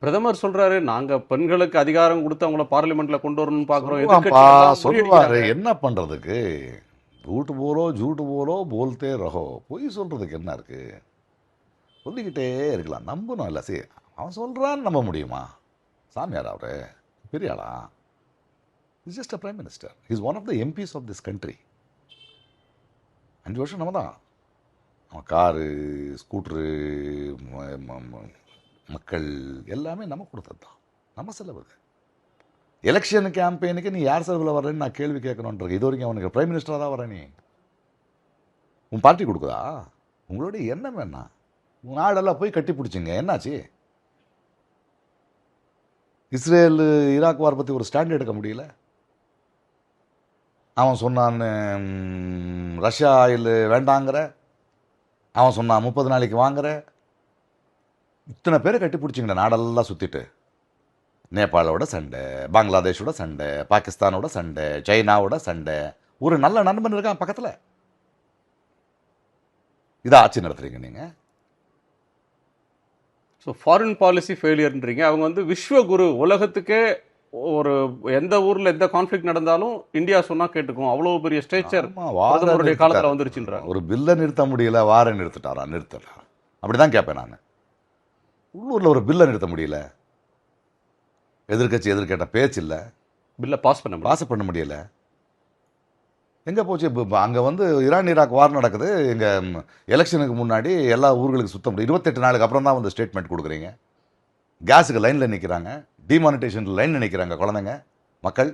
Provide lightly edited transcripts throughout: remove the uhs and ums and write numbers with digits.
பிரதமர் சொல்றாரு, நாங்க பெண்களுக்கு அதிகாரம் கொடுத்து அவங்கள பார்லிமெண்ட்ல கொண்டு வரணும்னு பாக்குறோம். சொல்லுவான்ப்பா, எதிர்க்கட்சிகள் சொல்லுவாரு. முறியடிக்கிறாங்க. என்ன பண்றதுக்கு? ஜூட்டு போலோ போல்தே ரஹோ. பொய் சொல்றதுக்கு என்ன இருக்கு? சொல்லிக்கிட்டே இருக்கலாம். நம்பணும் இல்லை. சரி, அவன் சொல்றான்னு நம்ப முடியுமா? சாமியார் அவரு பெரிய ஆளா? Is just a prime minister. Is one of the MPs of this country. 5 வருஷம் நம்ம தான். அவன் காரு, ஸ்கூட்ரு, மக்கள் எல்லாமே நம்ம கொடுத்தது தான். நம்ம செலவு. எலெக்ஷன் கேம்பெயினுக்கு நீ யார் செலவில் வர்றேன்னு நான் கேள்வி கேட்கணுன்றது. இது வரைக்கும் அவனுக்கு பிரைம் மினிஸ்டராக தான் வர. நீ உன் பார்ட்டி கொடுக்குதா? உங்களுடைய எண்ணம் என்ன? உன் நாடெல்லாம் போய் கட்டி பிடிச்சிங்க. என்னாச்சு? இஸ்ரேல் ஈராக் வார் பற்றி ஒரு ஸ்டாண்ட் எடுக்க முடியல. அவன் சொன்னான் ரஷ்யா ஆயில் வேண்டாங்கிற, அவன் சொன்னான் 30 நாளைக்கு வாங்குற. இத்தனை பேரை கட்டி பிடிச்சிங்களே நாடெல்லாம் சுற்றிட்டு. நேபாளோட சண்டை, பங்களாதேஷோட சண்டை, பாகிஸ்தானோட சண்டை, சைனாவோட சண்டை. ஒரு நல்ல நண்பன் இருக்கான் பக்கத்தில். இதை ஆட்சி நடத்துறீங்க நீங்கள். ஸோ ஃபாரின் பாலிசி ஃபெயிலியர்ன்றீங்க. அவங்க வந்து விஸ்வகுரு, உலகத்துக்கே ஒரு எந்த ஊர்ல எந்த கான்ஃபிளிக் நடந்தாலும் இந்தியா சொன்னா கேட்டுக்கும், அவ்வளவு பெரிய ஸ்டேச்சர் பிரதமருடைய காலத்தில் வந்துருச்சுன்றாங்க. ஒரு பில்லை நிறுத்த முடியல, வார நிறுத்திட்டாரா? நிறுத்தல. அப்படிதான் கேட்பேன் நான். உள்ளூரில் ஒரு பில்லை நிறுத்த முடியல. எதிர்கட்சி எதிர்கேட்ட பேச்சு இல்லை. பில்லை பாஸ் பண்ண முடியல. எங்கே போச்சு? அங்கே வந்து ஈரான் ஈராக் வார் நடக்குது. எங்கள் எலெக்ஷனுக்கு முன்னாடி எல்லா ஊர்களுக்கு சுத்த முடியும். 28 நாளுக்கு அப்புறம் தான் வந்து ஸ்டேட்மெண்ட் கொடுக்குறீங்க. கேஸுக்கு லைனில் நிற்கிறாங்க, டிமானிட்டேஷன் லைனில் நிற்கிறாங்க குழந்தைங்க, மக்கள்.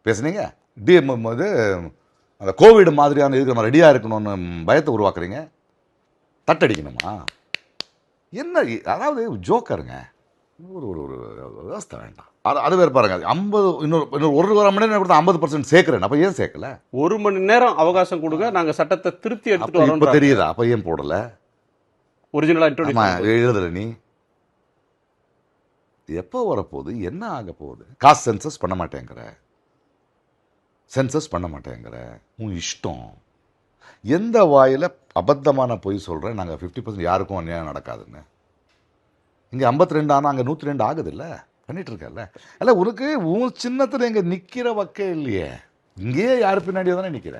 பேசுனீங்க இது அந்த கோவிட் மாதிரியான இதுக்கு நம்ம ரெடியாக இருக்கணும்னு பயத்தை உருவாக்குறீங்க. தட்டடிக்கணுமா? என்ன? அதாவது ஜோக்கருங்க. ஒரு ஒரு விவஸ்தை வேண்டாம். அது வேறு பாருங்க. 50 இன்னொரு 1 மணி நேரம் கொடுத்தா 50% சேர்க்கிறேன். அப்போ ஏன் சேர்க்கல? 1 மணி நேரம் அவகாசம் கொடுங்க, நாங்கள் சட்டத்தை திருத்தி எடுத்துட்டு வரோம். இப்போ தெரியுதா? அப்போ ஏன் போடல? ஒரிஜினலா இன்ட்ரோடியூஸ் எழுதல. நீ எப்போ வரப்போகுது? என்ன ஆக போகுது? காஸ்ட் சென்சஸ் பண்ண மாட்டேங்கிற, உன் இஷ்டம். எந்த வாயில் அபத்தமான பொய் சொல்கிறேன்? நாங்கள் 50% யாருக்கும் அநியாயம் நடக்காதுன்னு. இங்கே 52 ஆனால் அங்கே 102 ஆகுது இல்லை? பண்ணிட்டு இருக்கல. அல்ல, உனக்கு உன் சின்னத்தில் இங்கே நிற்கிற வக்கே இல்லையே. இங்கேயே யார் பின்னாடியோ தானே நிற்கிற.